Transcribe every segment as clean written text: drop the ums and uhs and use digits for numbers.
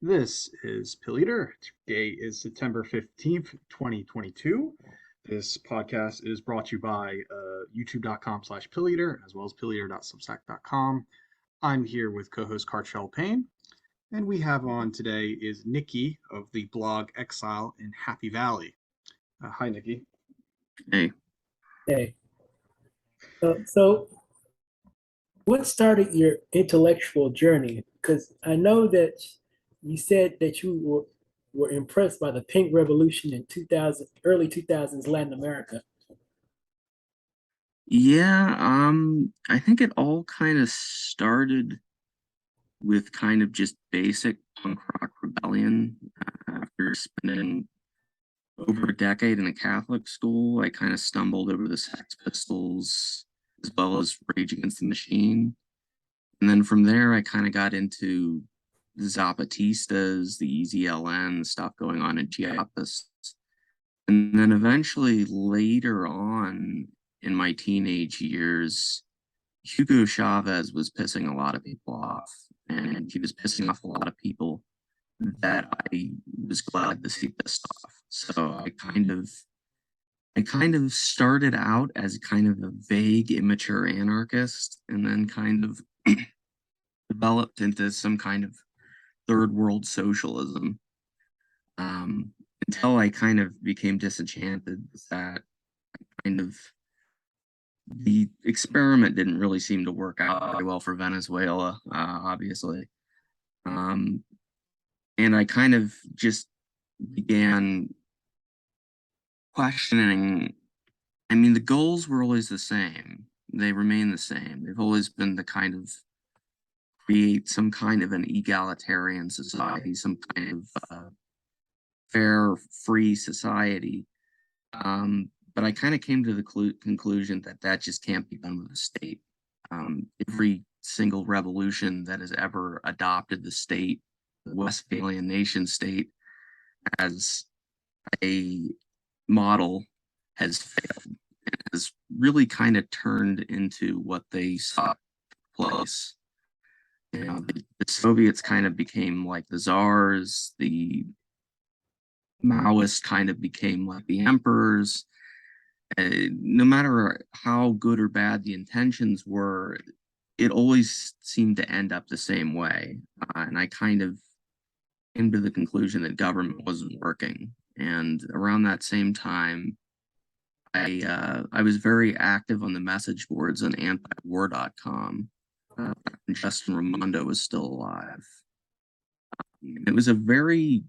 This is Pilleater. Today is September 15th, 2022. This podcast is brought to you by youtube.com/Pilleater as well as pilleater.substack.com. I'm here with co-host Carchell Payne, and we have on today is Nicky of the blog Exile in Happy Valley. Hi, Nicky. Hey, Hey, so what started your intellectual journey? Because I know that you said that you were impressed by the Pink Revolution in 2000, early 2000s Latin America. yeah, I think it all kind of started with kind of just basic punk rock rebellion. After spending over a decade in a Catholic school, I kind of stumbled over the Sex Pistols as well as Rage Against the Machine. And then from there, I kind of got into the Zapatistas, the EZLN, stuff going on in Chiapas. And then eventually later on in my teenage years, Hugo Chavez was pissing a lot of people off. And he was pissing off a lot of people that I was glad to see pissed off. So I kind of started out as kind of a vague, immature anarchist, and then kind of developed into some kind of third world socialism. Um, until I kind of became disenchanted with that kind of the experiment didn't really seem to work out very well for Venezuela, obviously. Um, and I kind of just began questioning. I mean, the goals were always the same. They remain the same. They've always been to kind of create some kind of an egalitarian society, some kind of fair, free society. But I kind of came to the conclusion that that just can't be done with the state. Every single revolution that has ever adopted the state, the Westphalian nation state, as a model has failed and has really kind of turned into what they saw place. The Soviets kind of became like the czars, the Maoists kind of became like the emperors. No matter how good or bad the intentions were, it always seemed to end up the same way. And I kind of came to the conclusion that government wasn't working. And around that same time, I was very active on the message boards on antiwar.com. When Justin Raimondo was still alive. It was a very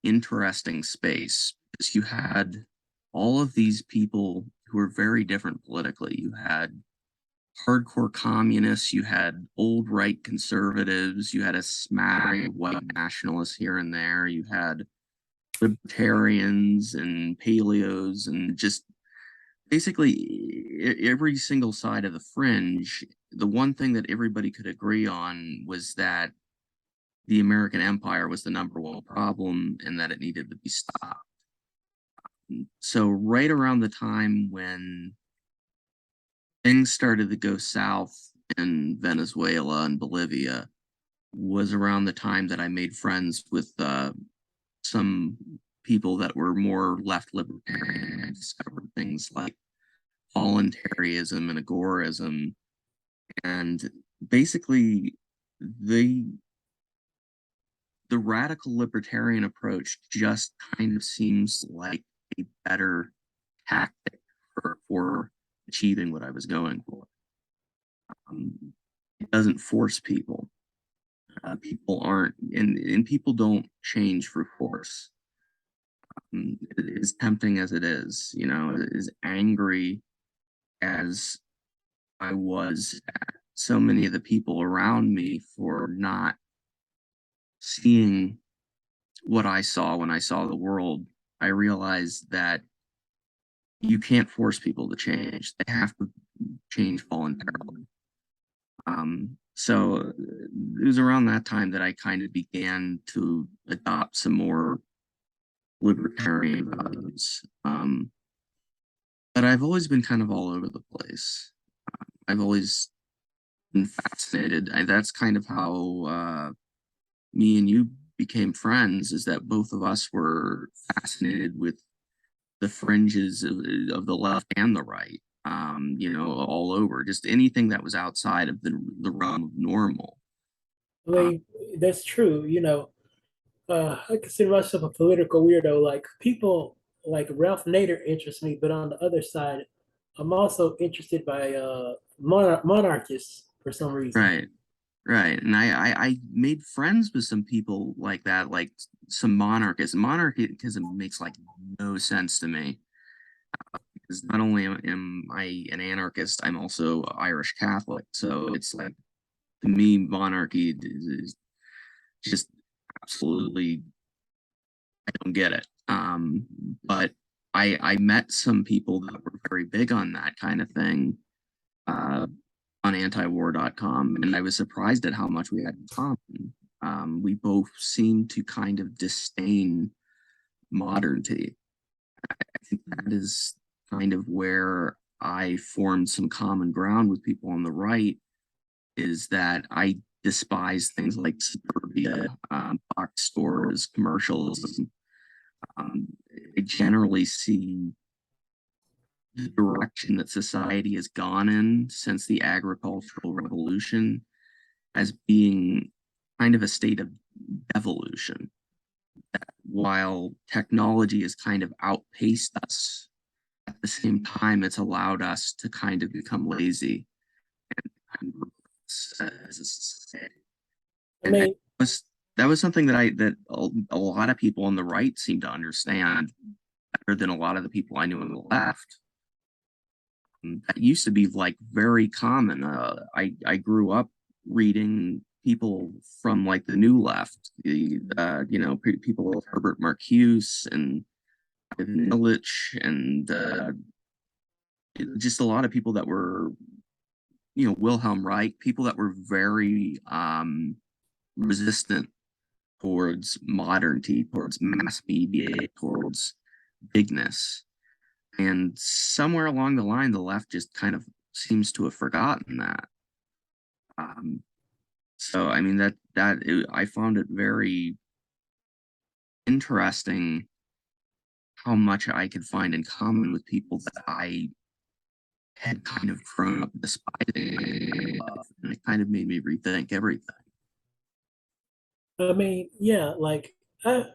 interesting space because you had all of these people who were very different politically. You had hardcore communists, you had old right conservatives, you had a smattering of white nationalists here and there, you had libertarians and paleos, and just basically every single side of the fringe. The one thing that everybody could agree on was that the American empire was the number one problem and that it needed to be stopped. So right around the time when things started to go south in Venezuela and Bolivia was around the time that I made friends with some people that were more left libertarian. I discovered things like voluntarism and agorism, and basically the the radical libertarian approach just kind of seems like a better tactic for achieving what I was going for. It doesn't force people. People aren't, and people don't change for force. As tempting as it is, as angry as I was at so many of the people around me for not seeing what I saw when I saw the world, I realized that you can't force people to change. They have to change voluntarily. So it was around that time that I kind of began to adopt some more libertarian values. But I've always been kind of all over the place. I've always been fascinated. That's kind of how me and you became friends is that both of us were fascinated with the fringes of the left and the right, all over, just anything that was outside of the realm of normal. I mean, that's true. I consider myself a political weirdo. Like people like Ralph Nader interests me, but on the other side, I'm also interested by monarchists for some reason. Right, right. And I made friends with some people like that, like some monarchists. Monarchism makes like no sense to me. Because not only am I an anarchist, I'm also Irish Catholic. So it's like, to me, monarchy is just absolutely, I don't get it. But I met some people that were very big on that kind of thing uh, on antiwar.com, and I was surprised at how much we had in common. We both seemed to kind of disdain modernity. I think that is kind of where I formed some common ground with people on the right, is that I despise things like suburbia, box stores, commercialism. I generally see the direction that society has gone in since the agricultural revolution as being kind of a state of devolution. That while technology has kind of outpaced us, at the same time, it's allowed us to kind of become lazy and as a society. I And mean, that was something that a lot of people on the right seem to understand better than a lot of the people I knew on the left. That used to be like very common. I grew up reading people from like the new left, people like Herbert Marcuse and Ivan Illich, and just a lot of people that were, Wilhelm Reich, people that were very resistant towards modernity, towards mass media, towards bigness. And somewhere along the line, the left just kind of seems to have forgotten that. So I mean I found it very interesting how much I could find in common with people that I had kind of grown up despising, and it kind of made me rethink everything. I mean, yeah, like I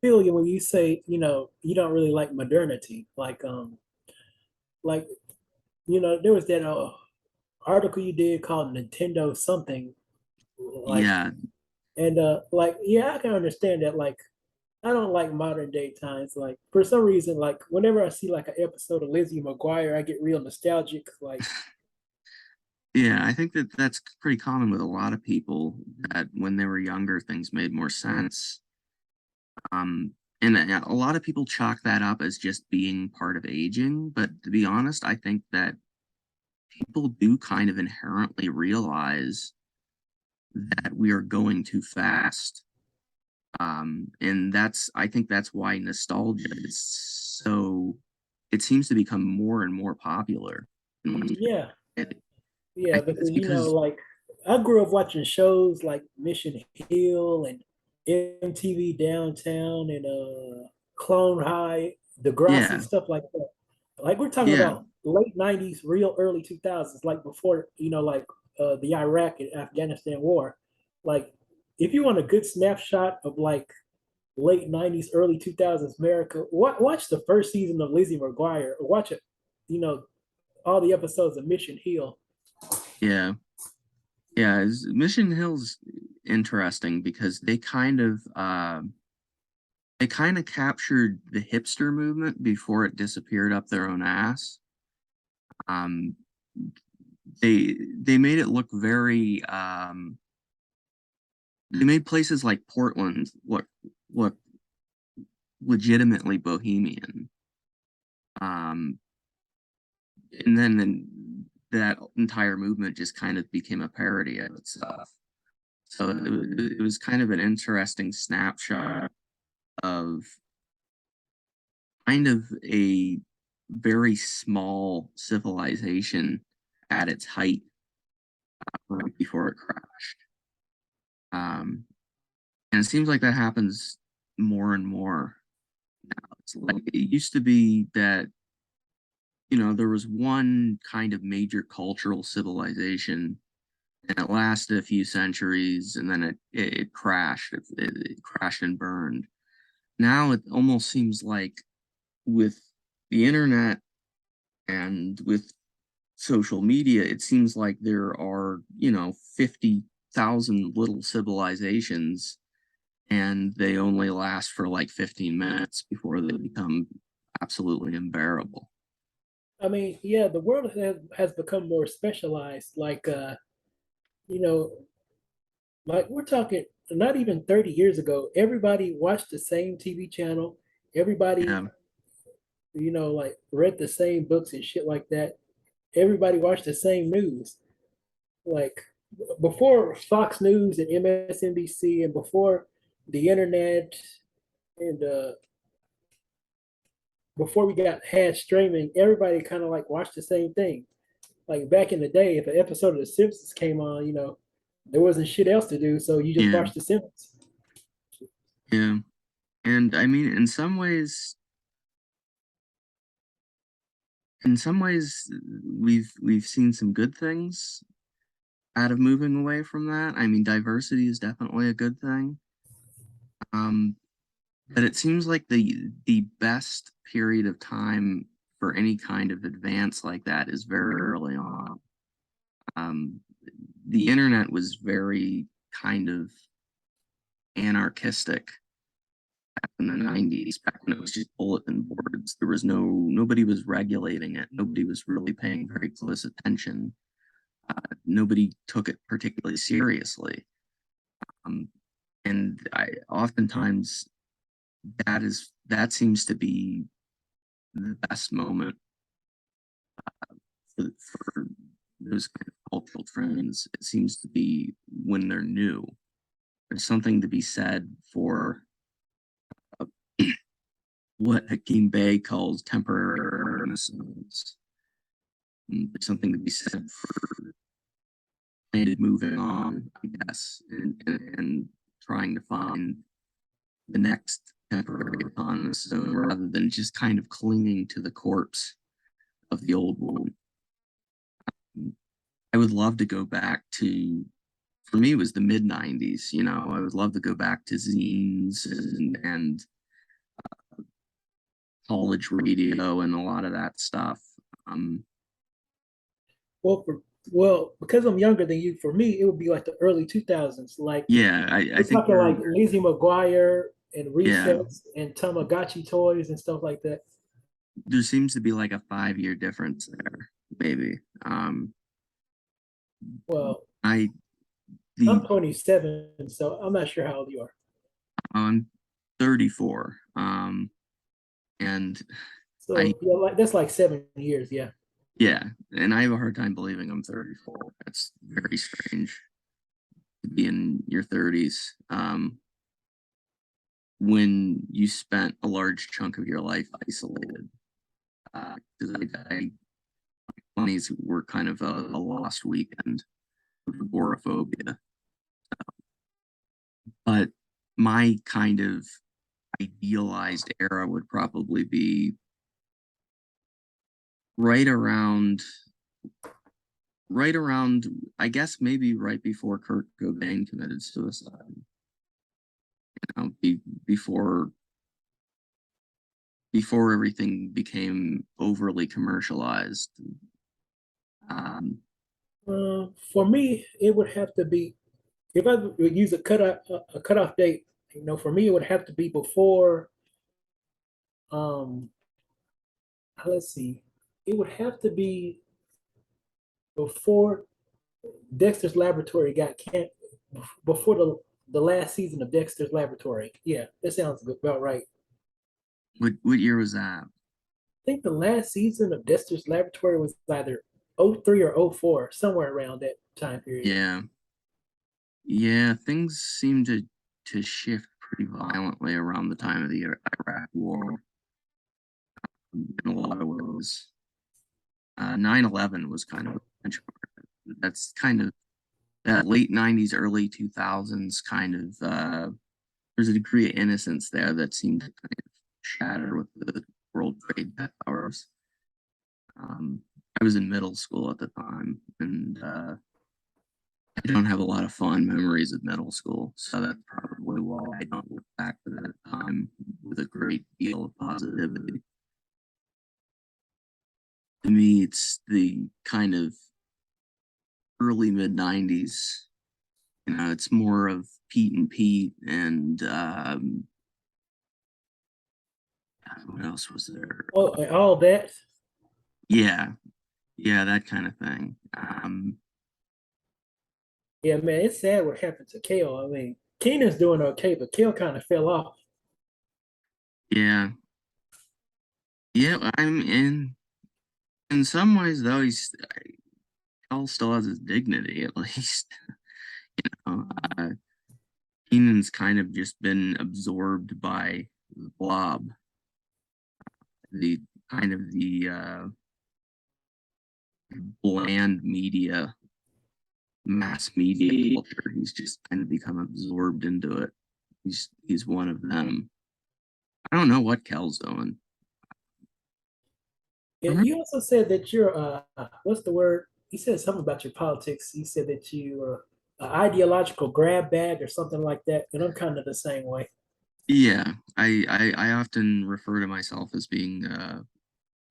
feel you when you say, you don't really like modernity. Like, there was that article you did called Nintendo something, like, Yeah, and like, yeah, I can understand that. Like, I don't like modern day times. Like, for some reason, like whenever I see like an episode of Lizzie McGuire, I get real nostalgic. Like, yeah, I think that that's pretty common with a lot of people, that when they were younger, things made more sense. And a lot of people chalk that up as just being part of aging. But to be honest, I think that people do kind of inherently realize that we are going too fast. And I think that's why nostalgia is so, it seems to become more and more popular. yeah, I yeah, think it's because because, like I grew up watching shows like Mission Hill and MTV Downtown and Clone High, Degrassi, yeah, stuff like that. Like we're talking yeah, about late '90s, real early 2000s, like before like the Iraq and Afghanistan war. Like if you want a good snapshot of like late '90s, early 2000s America, watch the first season of Lizzie McGuire, or watch it, you know, all the episodes of Mission Hill. yeah. Yeah, Mission Hill's interesting because they kind of captured the hipster movement before it disappeared up their own ass. Um, they made it look very they made places like Portland look legitimately bohemian. Um, and then that entire movement just kind of became a parody of itself. So it was kind of an interesting snapshot of kind of a very small civilization at its height, right before it crashed. Um, And it seems like that happens more and more now. It's like it used to be that, there was one kind of major cultural civilization, and it lasted a few centuries, and then it crashed. It crashed and burned. Now it almost seems like with the internet and with social media, it seems like there are, 50,000 little civilizations, and they only last for like 15 minutes before they become absolutely unbearable. I mean, yeah, the world has become more specialized. You know, like we're talking not even 30 years ago, everybody watched the same TV channel. Everybody, Yeah, like read the same books and shit like that. Everybody watched the same news. Like before Fox News and MSNBC and before the internet and before we had streaming, everybody kind of like watched the same thing. Like back in the day, if an episode of The Simpsons came on, there wasn't shit else to do, so you just yeah, watched The Simpsons. yeah. And I mean, in some ways, we've seen some good things out of moving away from that. I mean, diversity is definitely a good thing. Um, but it seems like the best period of time for any kind of advance like that is very early on. Um, the internet was very kind of anarchistic back in the 90s, back when it was just bulletin boards. There was nobody was regulating it. Nobody was really paying very close attention. Nobody took it particularly seriously. Um, and I oftentimes that seems to be the best moment for those kind of cultural trends. It seems to be when they're new. There's something to be said for uh, what Hakeem Bey calls temporary renaissance. There's something to be said for moving on, I guess, and trying to find the next temporary autonomous zone rather than just kind of clinging to the corpse of the old one. I would love to go back to, for me, it was the mid 90s. I would love to go back to zines and college radio and a lot of that stuff. Um, Well, because I'm younger than you, for me, it would be like the early 2000s. Like yeah, I we're think talking like Lizzie McGuire and yeah, Recess and Tamagotchi toys and stuff like that. there seems to be like a 5-year difference there, maybe. Well, I I'm the 27, so I'm not sure how old you are. I'm 34. And I So yeah, like that's like 7 years. Yeah. yeah, and I have a hard time believing I'm 34. That's very strange to be in your 30s. When you spent a large chunk of your life isolated. Because I 20s were kind of a lost weekend of agoraphobia. But my kind of idealized era would probably be right around I guess maybe right before Kurt Cobain committed suicide. Before everything became overly commercialized. Um, For me, it would have to be if I would use a cutoff date. For me, it would have to be before. Um, let's see, it would have to be before Dexter's Laboratory got can before the last season of Dexter's Laboratory. Yeah, that sounds about right. what year was that? I think the last season of Dexter's Laboratory was either 03 or 04, somewhere around that time period. Yeah, yeah. Things seem to shift pretty violently around the time of the Iraq War in a lot of ways. 9/11 was kind of a benchmark. That's kind of that late 90s, early 2000s kind of there's a degree of innocence there that seemed to kind of shatter with the World Trade Towers. I was in middle school at the time, and I don't have a lot of fond memories of middle school, so that's probably why I don't look back to that time with a great deal of positivity. To me, it's the kind of early mid-90s. You know, it's more of Pete and Pete, and what else was there? Oh, and all that. Yeah, that kind of thing. Yeah, man, it's sad what happened to Kale. I mean, Keenan's doing okay, but Kale kind of fell off. Yeah, I'm in some ways though. Cal still has his dignity at least. Uh, Keenan's kind of just been absorbed by the blob, the kind of the bland media, mass media culture. He's just kind of become absorbed into it. He's one of them. I don't know what Kel's doing. Yeah, you also said that you're what's the word? You said something about your politics. You said that you are an ideological grab bag or something like that, and I'm kind of the same way. Yeah, I often refer to myself as being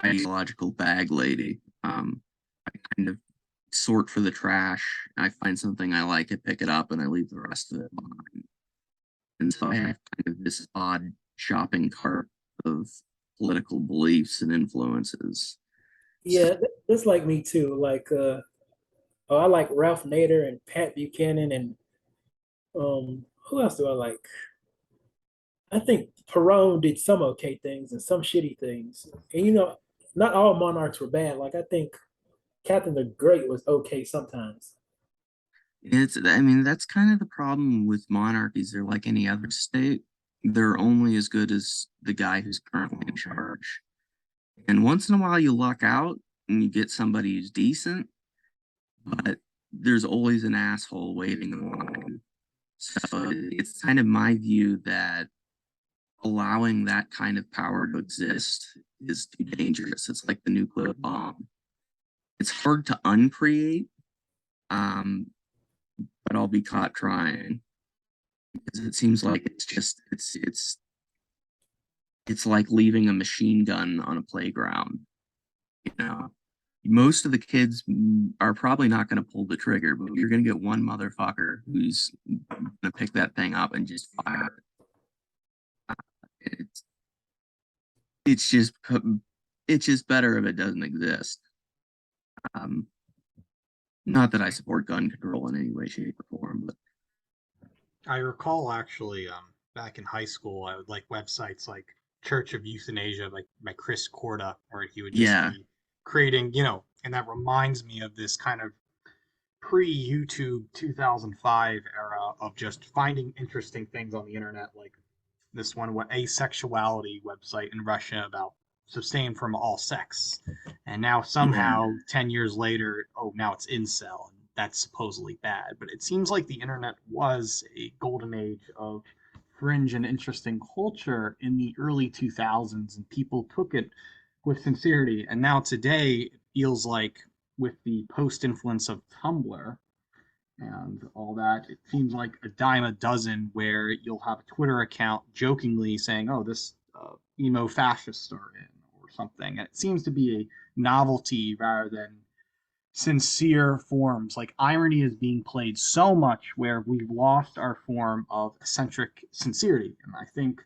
ideological bag lady. I kind of sort for the trash. I find something I like, I pick it up, and I leave the rest of it behind. And so I have kind of this odd shopping cart of political beliefs and influences. So, Yeah, that's like me too. Like, oh, I like Ralph Nader and Pat Buchanan and who else do I like? I think Perone did some okay things and some shitty things. And not all monarchs were bad. Like I think Catherine the Great was okay sometimes. I mean, that's kind of the problem with monarchies. They're like any other state. They're only as good as the guy who's currently in charge. And once in a while you luck out and you get somebody who's decent, but there's always an asshole waiting in line. So it's kind of my view that allowing that kind of power to exist is too dangerous. It's like the nuclear bomb. It's hard to uncreate, um, but I'll be caught trying because it seems like it's like leaving a machine gun on a playground. You know, most of the kids are probably not going to pull the trigger, but you're going to get one motherfucker who's going to pick that thing up and just fire it. It's just it's just better if it doesn't exist. Um, Not that I support gun control in any way, shape, or form, but I recall actually, back in high school, I would like websites like Church of Euthanasia, like by Chris Corda, where he would just yeah, be creating, and that reminds me of this kind of pre-YouTube 2005 era of just finding interesting things on the internet, like this one what asexuality website in Russia about abstain from all sex, and now yeah, somehow 10 years later, oh, now it's incel, and that's supposedly bad. But it seems like the internet was a golden age of fringe and interesting culture in the early 2000s, and people took it with sincerity. And now today, it feels like with the post influence of Tumblr and all that, it seems like a dime a dozen where you'll have a Twitter account jokingly saying, "Oh, this emo fascists are in," or something. And it seems to be a novelty rather than sincere forms. Like irony is being played so much where we've lost our form of eccentric sincerity. And I think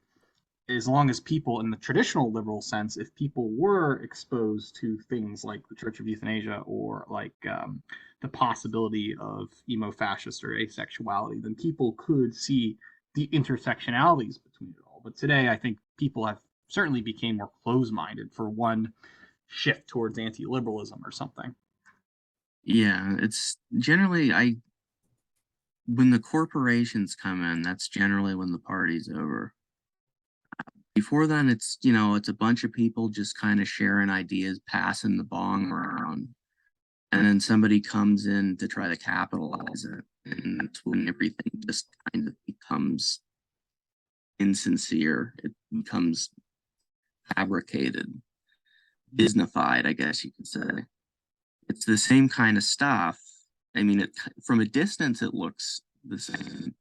as long as people, in the traditional liberal sense, if people were exposed to things like the Church of Euthanasia or like the possibility of emo fascist or asexuality, then people could see the intersectionalities between it all. But today, I think people have certainly became more close-minded for one shift towards anti-liberalism or something. yeah. It's generally when the corporations come in, that's generally when the party's over. Before then, it's a bunch of people just kind of sharing ideas, passing the bong around, and then somebody comes in to try to capitalize it, and that's when everything just kind of becomes insincere. It becomes fabricated, Disneyfied, I guess you could say. It's the same kind of stuff. I mean, from a distance, it looks the same,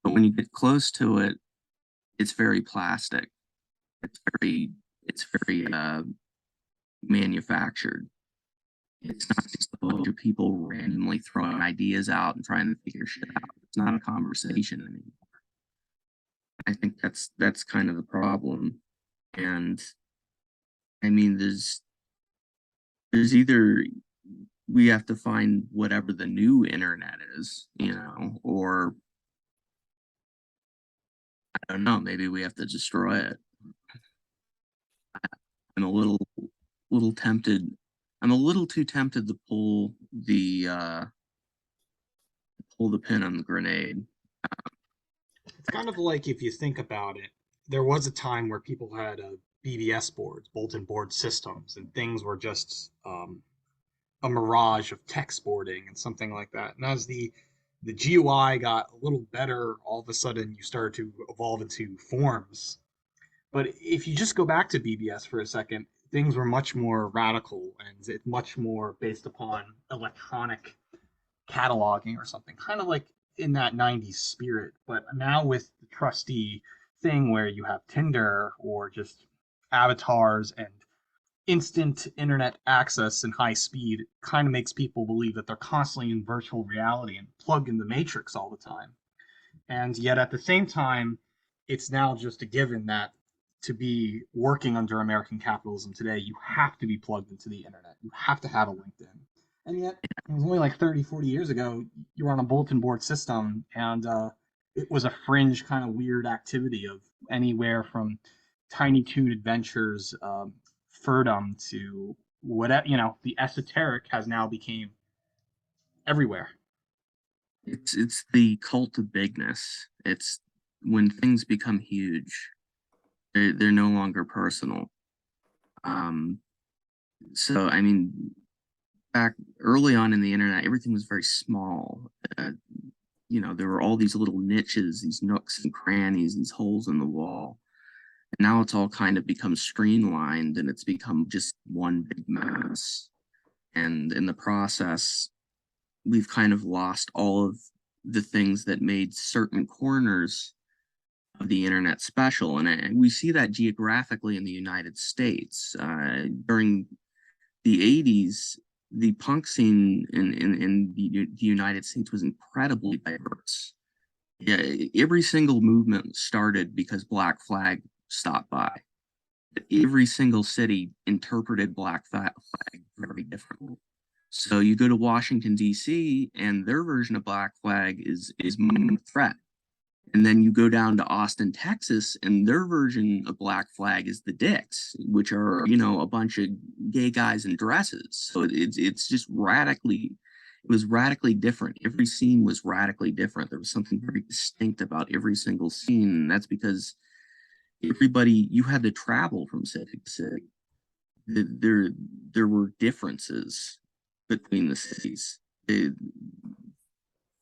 but when you get close to it, it's very plastic. It's very manufactured. It's not just a bunch of people randomly throwing ideas out and trying to figure shit out. It's not a conversation anymore. I think that's kind of the problem. And I mean, there's either we have to find whatever the new internet is, or I don't know, maybe we have to destroy it. I'm a little tempted. I'm a little too tempted to pull the pin on the grenade. It's kind of like, if you think about it, there was a time where people had BBS boards, bulletin board systems, and things were just a mirage of text boarding and something like that. And as the GUI got a little better, all of a sudden you started to evolve into forms. But if you just go back to BBS for a second, things were much more radical and much more based upon electronic cataloging or something, kind of like in that 90s spirit. But now with the trusty thing where you have Tinder or just avatars and instant internet access and high speed, kind of makes people believe that they're constantly in virtual reality and plugged in the matrix all the time. And yet at the same time, it's now just a given that to be working under American capitalism today, you have to be plugged into the internet. You have to have a LinkedIn. And yet, it was only like 30, 40 years ago, you were on a bulletin board system, and it was a fringe kind of weird activity of anywhere from Tiny Toon Adventures, Furdom to whatever, the esoteric has now became everywhere. It's the cult of bigness. It's when things become huge, they're no longer personal. So I mean, back early on in the internet, everything was very small. There were all these little niches, these nooks and crannies, these holes in the wall. And now it's all kind of become streamlined, and it's become just one big mess. And in the process, we've kind of lost all of the things that made certain corners of the internet special. And we see that geographically in the United States. During the 80s, the punk scene in the United States was incredibly diverse. Yeah, every single movement started because Black Flag stopped by. Every single city interpreted Black Flag very differently. So you go to Washington, D.C., and their version of Black Flag is threat. And then you go down to Austin, Texas, and their version of Black Flag is the Dicks, which are, a bunch of gay guys in dresses. So it's just it was radically different. Every scene was radically different. There was something very distinct about every single scene. And that's because you had to travel from city to city. There were differences between the cities. It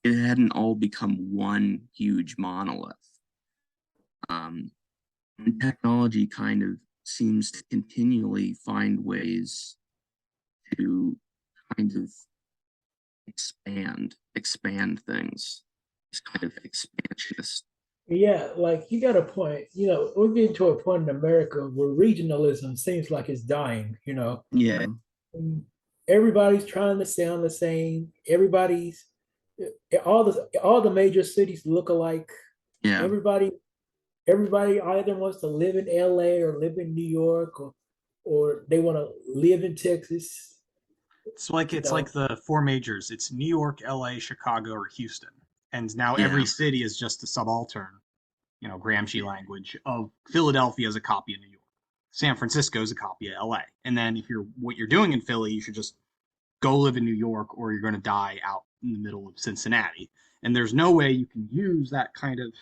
hadn't all become one huge monolith. And technology kind of seems to continually find ways to kind of expand things. It's kind of expansionist. Yeah, like you got a point. We're getting to a point in America where regionalism seems like it's dying. Yeah. Everybody's trying to sound the same. All the major cities look alike. Yeah. Everybody either wants to live in LA or live in New York, or they want to live in Texas. It's like the four majors. It's New York, LA, Chicago, or Houston. And now every city is just a subaltern, Gramsci language, of Philadelphia is a copy of New York. San Francisco is a copy of LA. And then what you're doing in Philly, you should just go live in New York, or you're going to die out in the middle of Cincinnati. And there's no way you can use that kind of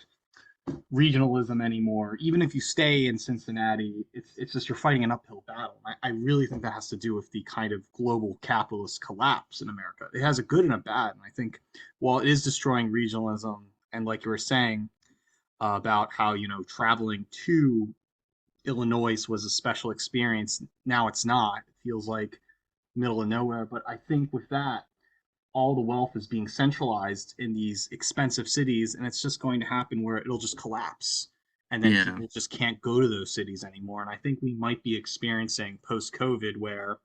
regionalism anymore. Even if you stay in Cincinnati, it's just you're fighting an uphill battle. I really think that has to do with the kind of global capitalist collapse in America. It has a good and a bad. And I think while it is destroying regionalism, and like you were saying, about how, traveling to Illinois was a special experience. Now it's not. It feels like middle of nowhere. But I think with that, all the wealth is being centralized in these expensive cities, and it's just going to happen where it'll just collapse. And then Yeah. people just can't go to those cities anymore. And I think we might be experiencing post COVID where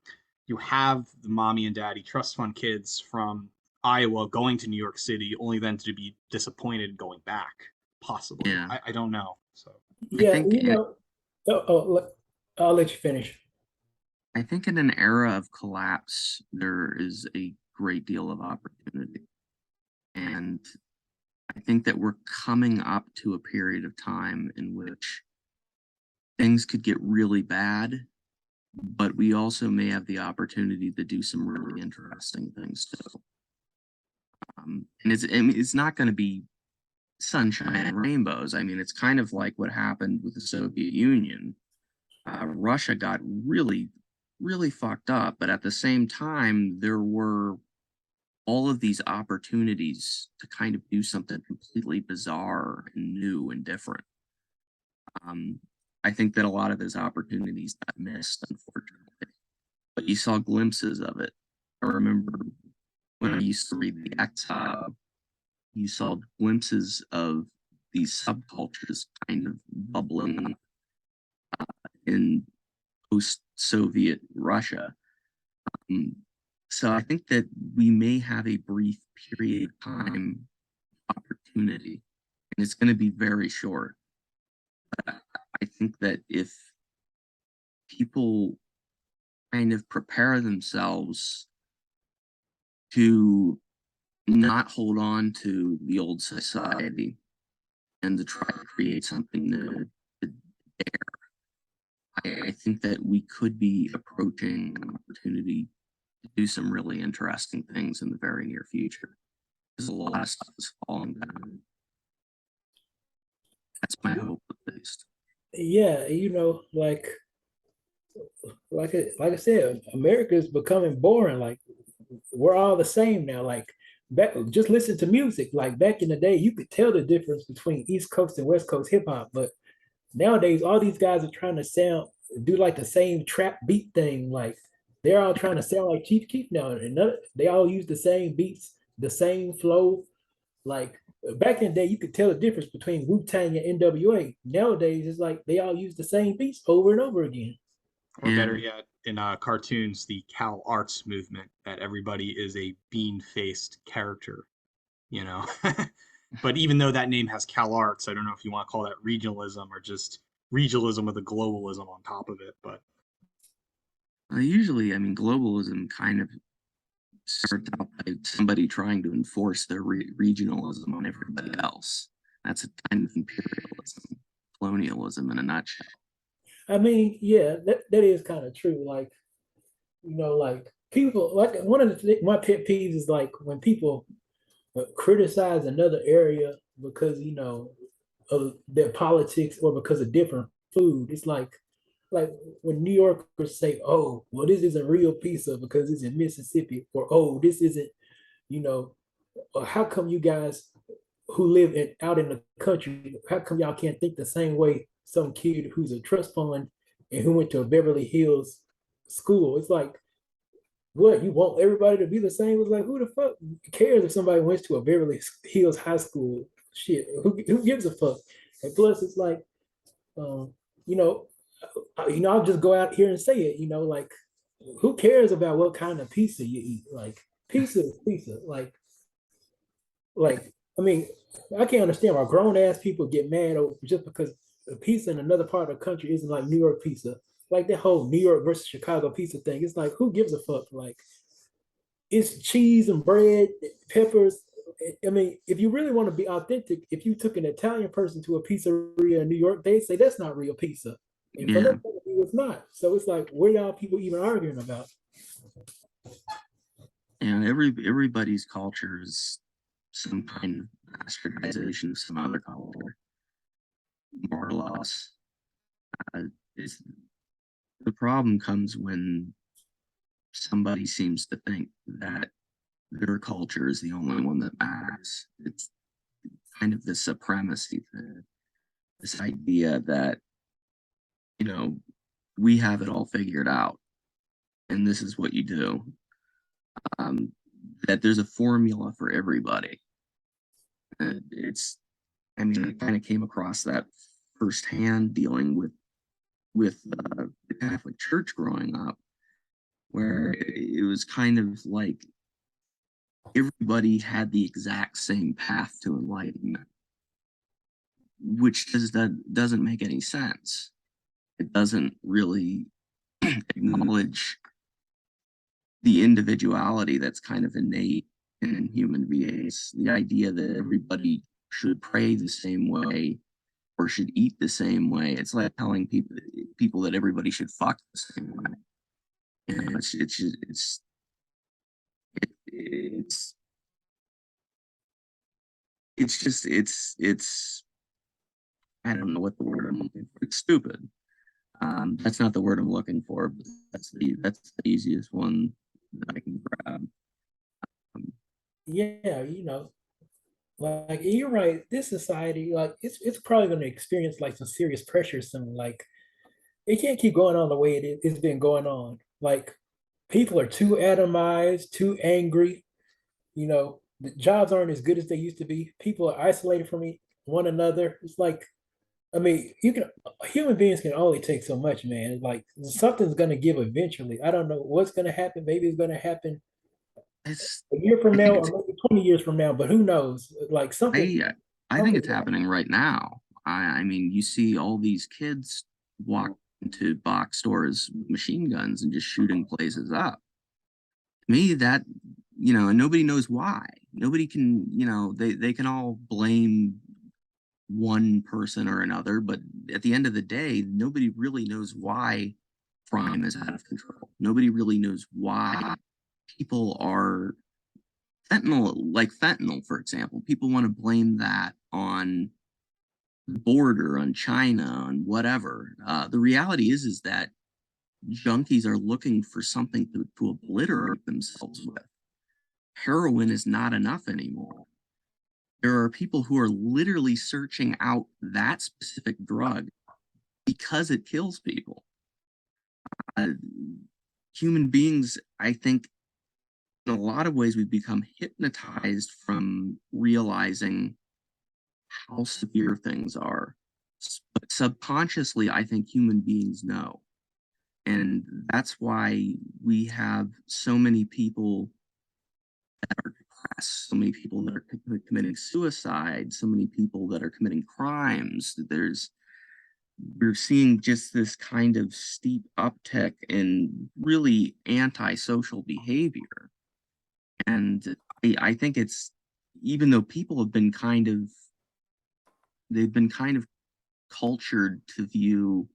you have the mommy and daddy trust fund kids from Iowa going to New York City, only then to be disappointed going back, possibly. Yeah. I don't know. So I Yeah, think I'll let you finish. I think in an era of collapse, there is a great deal of opportunity. And I think that we're coming up to a period of time in which things could get really bad, but we also may have the opportunity to do some really interesting things too. And it's not going to be sunshine and rainbows. I mean, it's kind of like what happened with the Soviet Union. Russia got really, really fucked up, but at the same time, there were all of these opportunities to kind of do something completely bizarre and new and different. I think that a lot of those opportunities got missed, unfortunately, but you saw glimpses of it. I remember when I used to read the Exile, you saw glimpses of these subcultures kind of bubbling in post-Soviet Russia. So I think that we may have a brief period of time opportunity, and it's going to be very short. But I think that if people kind of prepare themselves to not hold on to the old society and to try to create something new, to dare, I think that we could be approaching an opportunity to do some really interesting things in the very near future. Because a lot of stuff is falling down. That's my hope, at least. Yeah, like I said, America is becoming boring. Like we're all the same now. Like back, just listen to music. Like back in the day, you could tell the difference between East Coast and West Coast hip hop. But nowadays, all these guys are trying to do like the same trap beat thing. Like they're all trying to sound like Chief Keef now, and they all use the same beats, the same flow. Like back in the day, you could tell the difference between Wu Tang and NWA. Nowadays, it's like they all use the same beats over and over again. or Yeah, better yet, in cartoons, the Cal Arts movement, that everybody is a bean-faced character, you know. But even though that name has Cal Arts, I don't know if you want to call that regionalism or just regionalism with a globalism on top of it. But usually, I mean, globalism kind of starts out by somebody trying to enforce their regionalism on everybody else. That's a kind of imperialism, colonialism in a nutshell. I mean, yeah, that is kind of true. Like, like people, like one of my pet peeves is like when people criticize another area because, of their politics or because of different food. It's like when New Yorkers say, "Oh, well, this isn't real pizza because it's in Mississippi," or "Oh, this isn't," you know, or how come you guys who live out in the country, how come y'all can't think the same way some kid who's a trust fund and who went to a Beverly Hills school? It's like, what, you want everybody to be the same? It's like, who the fuck cares if somebody went to a Beverly Hills high school? Shit, who gives a fuck? And plus, it's like, um, you know, I'll just go out here and say it. Like, who cares about what kind of pizza you eat? Like, pizza is pizza. Like, I mean, I can't understand why grown ass people get mad over just because a pizza in another part of the country isn't like New York pizza. Like that whole New York versus Chicago pizza thing. It's like, who gives a fuck? Like, it's cheese and bread, peppers. I mean, if you really want to be authentic, if you took an Italian person to a pizzeria in New York, they'd say that's not real pizza. And from Yeah, that point of view, it's not. So it's like, what y'all people even arguing about? and everybody's culture is some kind of bastardization of some other culture, more or less. It's, the problem comes when somebody seems to think that their culture is the only one that matters. It's kind of the supremacy thing. this idea that, you know, we have it all figured out and this is what you do. That there's a formula for everybody. And I kind of came across that firsthand dealing with the Catholic Church growing up, where it was kind of like everybody had the exact same path to enlightenment, which doesn't make any sense. It doesn't really acknowledge the individuality that's kind of innate in human beings. The idea that everybody should pray the same way or should eat the same way. It's like telling people that everybody should fuck the same way. You know, it's I don't know what the word I'm looking for. It's stupid. That's not the word I'm looking for, but that's the easiest one that I can grab. Yeah, you know, like you're right. This society, like it's probably going to experience like some serious pressure soon. Like it can't keep going on the way it's been going on. Like people are too atomized, too angry. You know, the jobs aren't as good as they used to be. People are isolated from one another. It's like, I mean, human beings can only take so much, man. It's like something's going to give eventually. I don't know what's going to happen. Maybe it's going to happen a year from I now think or maybe 20 years from now, but who knows? Like I think it's happening right now. I mean, you see all these kids walk into box stores with machine guns and just shooting places up. To me, that, you know, and nobody knows why. Nobody can, you know, they can all blame one person or another, but at the end of the day, nobody really knows why crime is out of control. Nobody really knows why people are fentanyl, for example. People want to blame that on the border, on China, on whatever. The reality is that junkies are looking for something to obliterate themselves with. Heroin is not enough anymore. There are people who are literally searching out that specific drug because it kills people. Human beings, I think, in a lot of ways, we've become hypnotized from realizing how severe things are. But subconsciously, I think human beings know. And that's why we have so many people that are depressed, so many people that are committing suicide, so many people that are committing crimes. We're seeing just this kind of steep uptick in really antisocial behavior. And I think it's, even though people have been they've been kind of cultured to view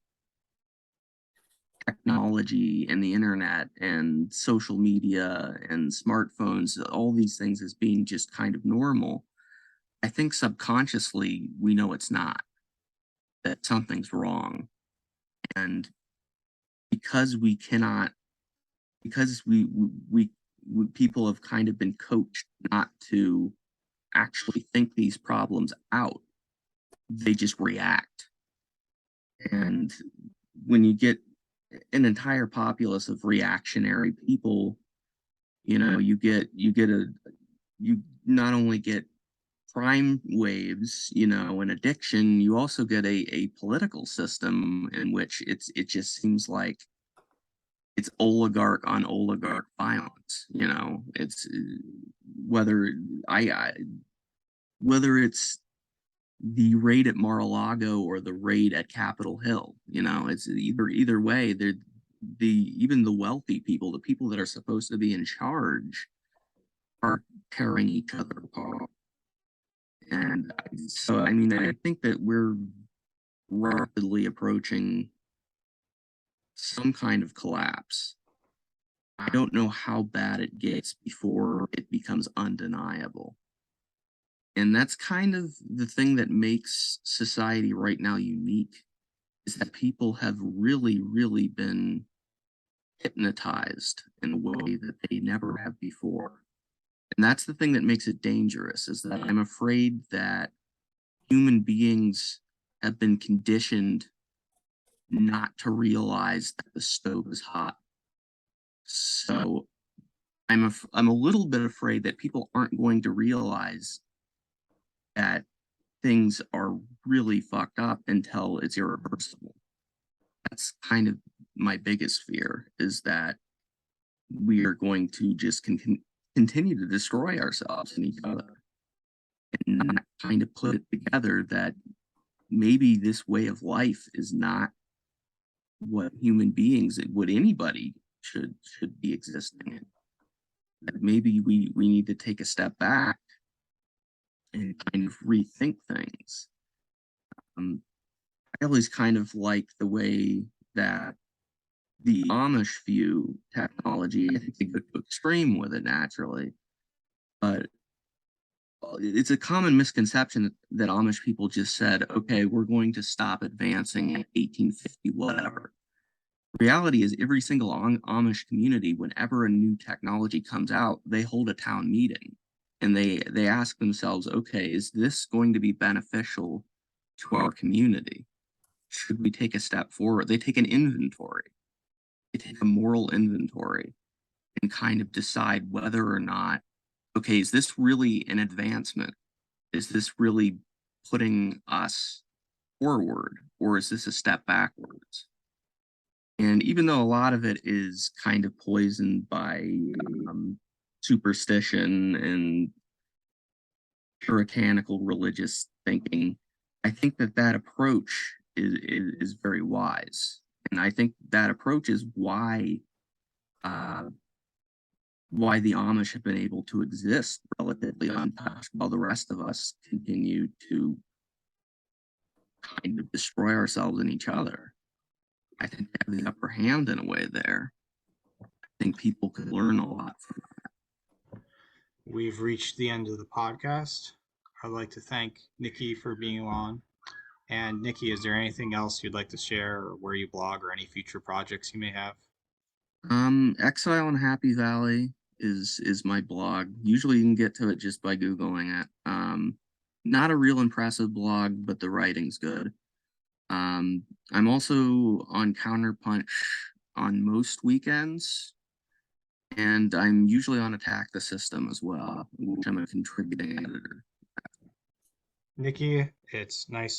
technology and the internet and social media and smartphones, all these things as being just kind of normal. I think subconsciously we know it's not, that something's wrong. And because we cannot, because we people have kind of been coached not to actually think these problems out, they just react. And when you get an entire populace of reactionary people, you know, you not only get crime waves, you know, and addiction, you also get a political system in which it just seems like it's oligarch on oligarch violence. You know, it's whether whether it's the raid at Mar-a-Lago or the raid at Capitol Hill. You know, it's either way, they're even the wealthy people, the people that are supposed to be in charge, are tearing each other apart. And so, I mean, I think that we're rapidly approaching some kind of collapse. I don't know how bad it gets before it becomes undeniable. And that's kind of the thing that makes society right now unique, is that people have really, really been hypnotized in a way that they never have before. And that's the thing that makes it dangerous, is that I'm afraid that human beings have been conditioned not to realize that the stove is hot. So I'm a little bit afraid that people aren't going to realize that things are really fucked up until it's irreversible. That's kind of my biggest fear, is that we are going to just continue to destroy ourselves and each other, and not kind of put it together that maybe this way of life is not what human beings, what anybody should be existing in. That maybe we need to take a step back and kind of rethink things. I always kind of like the way that the Amish view technology. I think they go to extreme with it naturally, but it's a common misconception that Amish people just said, okay, we're going to stop advancing in 1850, whatever. Reality is, every single Amish community, whenever a new technology comes out, they hold a town meeting and they ask themselves, okay, is this going to be beneficial to our community? Should we take a step forward? They take an inventory. They take a moral inventory and kind of decide whether or not, okay, is this really an advancement? Is this really putting us forward, or is this a step backwards? And even though a lot of it is kind of poisoned by superstition and puritanical religious thinking, I think that approach is very wise. And I think that approach is why the Amish have been able to exist relatively untouched, while the rest of us continue to kind of destroy ourselves and each other. I think they have the upper hand in a way there. I think people could learn a lot from that. We've reached the end of the podcast. I'd like to thank Nicky for being on. And Nicky, is there anything else you'd like to share, or where you blog, or any future projects you may have? Exile in Happy Valley is my blog. Usually you can get to it just by Googling it. Not a real impressive blog, but the writing's good. I'm also on Counterpunch on most weekends, and I'm usually on Attack the System as well, which I'm a contributing editor. Nicky, it's nice